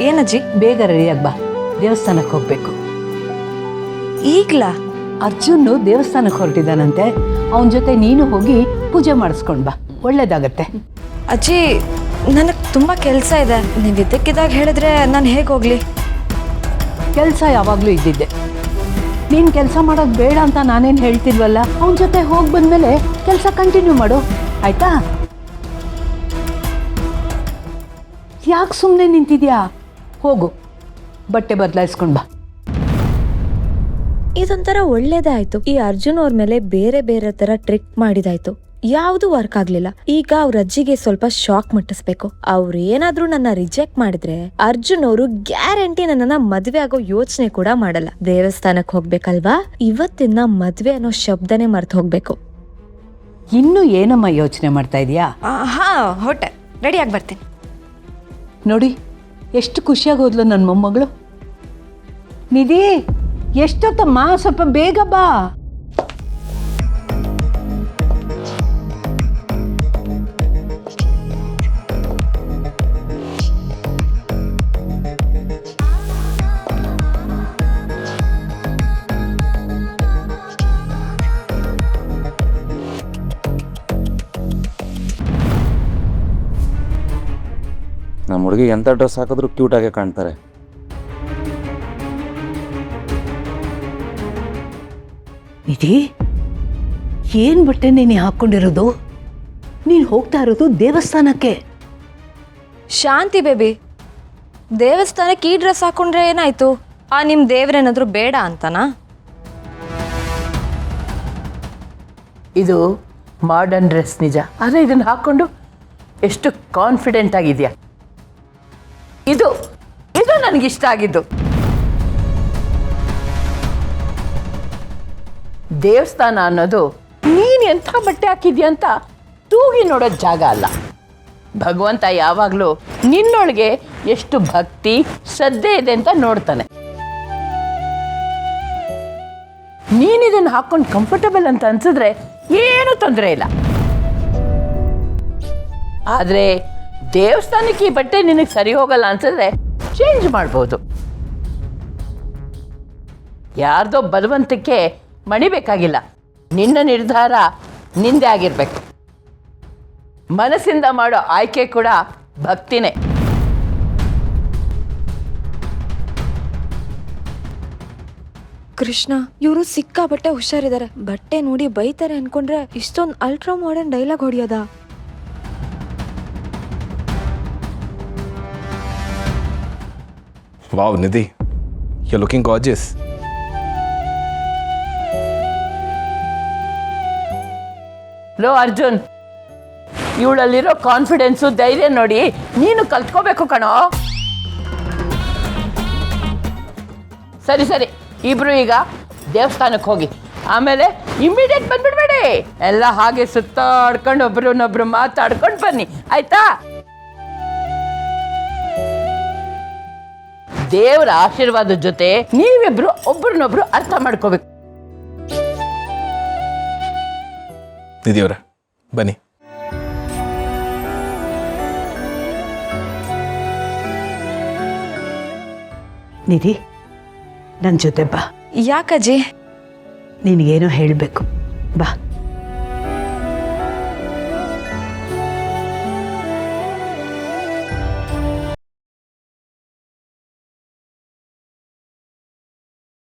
ಏನಜ್ಜಿ? ಬೇಗ ರೆಡಿಯಾಗಿ ಬಾ, ದೇವಸ್ಥಾನಕ್ಕೆ ಹೋಗ್ಬೇಕು. ಈಗ್ಲಾ? ಅರ್ಜುನ್ ದೇವಸ್ಥಾನಕ್ಕೆ ಹೊರಟಿದ್ದಾನಂತೆ. ಅವನ ಜೊತೆ ನೀನು ಹೋಗಿ ಪೂಜೆ ಮಾಡಿಸ್ಕೊಂಡು ಬಾ, ಒಳ್ಳೇದಾಗತ್ತೆ. ಅಜ್ಜಿ, ನನಗೆ ತುಂಬ ಕೆಲಸ ಇದೆ. ನೀವು ಇದ್ದಕ್ಕಿದ್ದಾಗ ಹೇಳಿದ್ರೆ ನಾನು ಹೇಗೆ ಹೋಗ್ಲಿ? ಕೆಲಸ ಯಾವಾಗಲೂ ಇದ್ದಿದ್ದೆ. ನೀನು ಕೆಲಸ ಮಾಡೋದು ಬೇಡ ಅಂತ ನಾನೇನು ಹೇಳ್ತಿಲ್ವಲ್ಲ. ಅವನ ಜೊತೆ ಹೋಗಿ ಬಂದಮೇಲೆ ಕೆಲಸ ಕಂಟಿನ್ಯೂ ಮಾಡು, ಆಯ್ತಾ? ಯಾಕೆ ಸುಮ್ಮನೆ ನಿಂತಿದ್ಯಾ? ಹೋಗು, ಬಟ್ಟೆ ಬದಲಾಯಿಸ್ಕೊಂಡು ಬಾ. ಇದೊಂಥರ ಒಳ್ಳೇದೇ ಆಯ್ತು. ಈ ಅರ್ಜುನ್ ಅವ್ರ ಮೇಲೆ ಬೇರೆ ಬೇರೆ ತರ ಟ್ರಿಕ್ ಮಾಡಿದಾಯ್ತು, ಯಾವುದು ವರ್ಕ್ ಆಗ್ಲಿಲ್ಲ. ಈಗ ಅವ್ರ ಅಜ್ಜಿಗೆ ಸ್ವಲ್ಪ ಶಾಕ್ ಮುಟ್ಟಿಸ್ಬೇಕು. ಅವ್ರು ಏನಾದ್ರೂ ನನ್ನ ರಿಜೆಕ್ಟ್ ಮಾಡಿದ್ರೆ ಅರ್ಜುನ್ ಅವರು ಗ್ಯಾರಂಟಿ ನನ್ನನ್ನ ಮದ್ವೆ ಆಗೋ ಯೋಚನೆ ಕೂಡ ಮಾಡಲ್ಲ. ದೇವಸ್ಥಾನಕ್ಕೆ ಹೋಗ್ಬೇಕಲ್ವಾ, ಇವತ್ತಿನ ಮದ್ವೆ ಅನ್ನೋ ಶಬ್ದನೇ ಮರ್ತು ಹೋಗ್ಬೇಕು. ಇನ್ನೂ ಏನಮ್ಮ ಯೋಚನೆ ಮಾಡ್ತಾ ಇದೀಯಾ? ಹಾ, ಹೊಟ್ಟೆ ರೆಡಿಯಾಗಿ ಬರ್ತೀನಿ. ನೋಡಿ ಎಷ್ಟು ಖುಷಿಯಾಗಿ ಹೋದ್ಲು ನನ್ನ ಮೊಮ್ಮಗಳು. ನಿಧಿ, ಎಷ್ಟೊತ್ತಮ್ಮ? ಸ್ವಲ್ಪ ಬೇಗ ಬಾ. ನಮ್ಮ ಹುಡುಗಿ ಎಂಥ ಡ್ರೆಸ್ ಹಾಕಿದ್ರು ಕ್ಯೂಟಾಗೆ ಕಾಣ್ತಾರೆ. ನಿಧಿ, ಏನು ಬಟ್ಟೆ ನೀನು ಹಾಕ್ಕೊಂಡಿರೋದು? ನೀನು ಹೋಗ್ತಾ ಇರೋದು ದೇವಸ್ಥಾನಕ್ಕೆ. ಶಾಂತಿ ಬೇಬಿ, ದೇವಸ್ಥಾನಕ್ಕೆ ಈ ಡ್ರೆಸ್ ಹಾಕೊಂಡ್ರೆ ಏನಾಯ್ತು? ನಿಮ್ಮ ದೇವ್ರೇನಾದ್ರೂ ಬೇಡ ಅಂತನಾ? ಇದು ಮಾಡರ್ನ್ ಡ್ರೆಸ್ ನಿಜ, ಆದರೆ ಇದನ್ನು ಹಾಕ್ಕೊಂಡು ಎಷ್ಟು ಕಾನ್ಫಿಡೆಂಟ್ ಆಗಿದೆಯಾ. ಇದು ಇದು ನನಗಿಷ್ಟ ಆಗಿದ್ದು. ದೇವಸ್ಥಾನ ಅನ್ನೋದು ನೀನು ಎಂಥ ಬಟ್ಟೆ ಹಾಕಿದ್ಯಾ ಅಂತ ತೂಗಿ ನೋಡೋ ಜಾಗ ಅಲ್ಲ. ಭಗವಂತ ಯಾವಾಗಲೂ ನಿನ್ನೊಳಗೆ ಎಷ್ಟು ಭಕ್ತಿ ಶ್ರದ್ಧೆ ಇದೆ ಅಂತ ನೋಡ್ತಾನೆ. ನೀನಿದನ್ನು ಹಾಕ್ಕೊಂಡು ಕಂಫರ್ಟಬಲ್ ಅಂತ ಅನ್ಸಿದ್ರೆ ಏನೂ ತೊಂದರೆ ಇಲ್ಲ. ಆದರೆ ದೇವಸ್ಥಾನಕ್ಕೆ ಈ ಬಟ್ಟೆ ನಿನಗೆ ಸರಿ ಹೋಗಲ್ಲ ಅನ್ಸಿದ್ರೆ ಚೇಂಜ್ ಮಾಡ್ಬೋದು. ಯಾರ್ದೋ ಬಲವಂತಕ್ಕೆ ಮಣಿಬೇಕಾಗಿಲ್ಲ. ನಿನ್ನ ನಿರ್ಧಾರ ನಿಂದೆ ಆಗಿರ್ಬೇಕು. ಮನಸ್ಸಿಂದ ಮಾಡೋ ಆಯ್ಕೆ ಕೂಡ ಭಕ್ತಿನೇ. ಕೃಷ್ಣ, ಇವರು ಸಿಕ್ಕಾಬಟ್ಟೆ ಹುಷಾರಿದ್ದಾರೆ. ಬಟ್ಟೆ ನೋಡಿ ಬೈತಾರೆ ಅನ್ಕೊಂಡ್ರೆ ಇಷ್ಟೊಂದು ಅಲ್ಟ್ರಾ ಮಾಡರ್ನ್ ಡೈಲಾಗ್ ಹೊಡಿಯೋದ? Wow, Nidhi, you're looking gorgeous. ಲೋ ಅರ್ಜುನ್, ಇವಳಲ್ಲಿರೋ ಕಾನ್ಫಿಡೆನ್ಸು ಧೈರ್ಯ ನೋಡಿ ನೀನು ಕಲ್ತ್ಕೋಬೇಕು ಕಣೋ. ಸರಿ ಸರಿ, ಇಬ್ರು ಈಗ ದೇವಸ್ಥಾನಕ್ಕೆ ಹೋಗಿ ಆಮೇಲೆ ಇಮ್ಮಿಡಿಯೇಟ್ ಬಂದ್ಬಿಡ್ಬೇಡಿ. ಎಲ್ಲ ಹಾಗೆ ಸುತ್ತಾಡ್ಕೊಂಡು ಒಬ್ರನ್ನೊಬ್ರು ಮಾತಾಡ್ಕೊಂಡು ಬನ್ನಿ, ಆಯ್ತಾ? ದೇವರ ಆಶೀರ್ವಾದದ ಜೊತೆ ನೀವಿಬ್ರು ಒಬ್ರನ್ನೊಬ್ರು ಅರ್ಥ ಮಾಡ್ಕೋಬೇಕು. ನಿಧಿ ಅವರೇ, ಬನ್ನಿ. ನಿಧಿ, ನನ್ನ ಜೊತೆ ಬಾ. ಯಾಕಜ್ಜಿ? ನಿನಗೇನೋ ಹೇಳಬೇಕು, ಬಾ.